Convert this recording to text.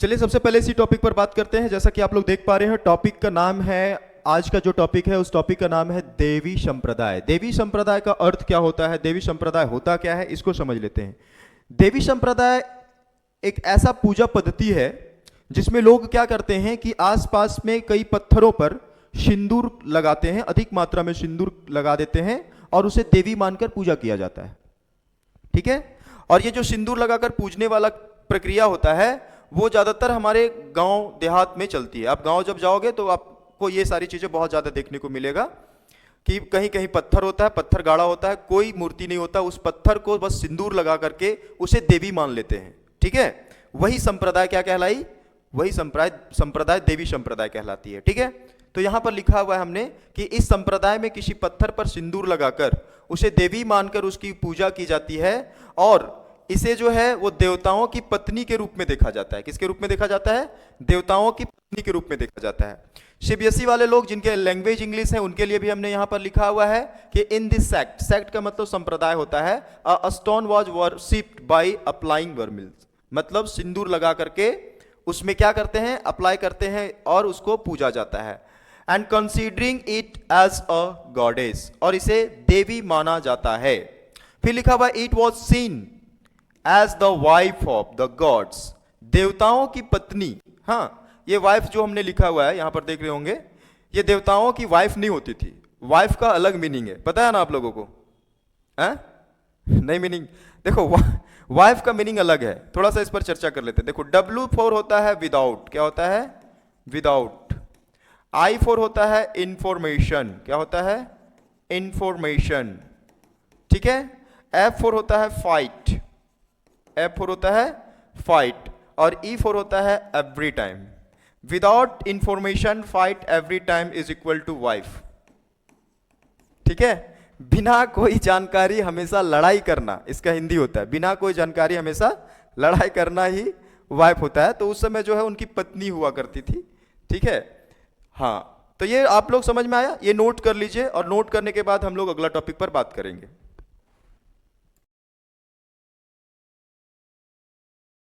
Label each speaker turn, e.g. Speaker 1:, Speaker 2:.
Speaker 1: चलिए सबसे पहले इसी टॉपिक पर बात करते हैं। जैसा कि आप लोग देख पा रहे हैं, टॉपिक का नाम है, आज का जो टॉपिक है उस टॉपिक का नाम है देवी संप्रदाय। देवी संप्रदाय का अर्थ क्या होता है, देवी संप्रदाय होता क्या है, इसको समझ लेते हैं। देवी संप्रदाय एक ऐसा पूजा पद्धति है जिसमें लोग क्या करते हैं कि आसपास में कई पत्थरों पर सिंदूर लगाते हैं, अधिक मात्रा में सिंदूर लगा देते हैं और उसे देवी मानकर पूजा किया जाता है। ठीक है। और ये जो सिंदूर लगाकर पूजने वाला प्रक्रिया होता है वो ज्यादातर हमारे गांव देहात में चलती है। आप गांव जब जाओगे तो आपको ये सारी चीजें बहुत ज्यादा देखने को मिलेगा कि कहीं कहीं पत्थर होता है, पत्थर गाढ़ा होता है, कोई मूर्ति नहीं होता, उस पत्थर को बस सिंदूर लगा करके उसे देवी मान लेते हैं। ठीक है। वही संप्रदाय क्या कहलाई, वही संप्रदाय देवी संप्रदाय कहलाती है। ठीक है। तो यहां पर लिखा हुआ है हमने कि इस संप्रदाय में किसी पत्थर पर सिंदूर लगाकर उसे देवी मानकर उसकी पूजा की जाती है और इसे जो है वो देवताओं की पत्नी के रूप में देखा जाता है। किसके रूप में देखा जाता है? देवताओं की पत्नी के रूप में देखा जाता है। सीबीएसई वाले लोग जिनके लैंग्वेज इंग्लिश है उनके लिए भी हमने यहां पर लिखा हुआ है कि इन दिस सेक्ट, सेक्ट का मतलब संप्रदाय होता है, a stone was worshipped by applying vermilion, मतलब सिंदूर लगा करके उसमें क्या करते हैं, अप्लाई करते हैं और उसको पूजा जाता है। And considering it as a goddess, और इसे देवी माना जाता है। फिर लिखा हुआ it was seen as the wife of the gods, देवताओं की पत्नी। हाँ, ये वाइफ जो हमने लिखा हुआ है यहां पर देख रहे होंगे, ये देवताओं की वाइफ नहीं होती थी। वाइफ का अलग मीनिंग है, पता है ना आप लोगों को? नहीं मीनिंग, देखो वाइफ का मीनिंग अलग है, थोड़ा सा इस पर चर्चा कर लेते हैं। देखो W4 होता है विदाउट, क्या होता है? विदाउट। I4 होता है इंफॉर्मेशन, क्या होता है? इंफॉर्मेशन। ठीक है। F4 होता है फाइट, F4 होता है फाइट, और E4 होता है every time. Without information fight every time is equal to wife. ठीक है। बिना कोई जानकारी हमेशा लड़ाई करना, इसका हिंदी होता है बिना कोई जानकारी हमेशा लड़ाई करना ही वाइफ होता है। तो उस समय जो है उनकी पत्नी हुआ करती थी। ठीक है। हाँ, तो ये आप लोग समझ में आया, ये नोट कर लीजिए और नोट करने के बाद हम लोग अगला टॉपिक पर बात करेंगे।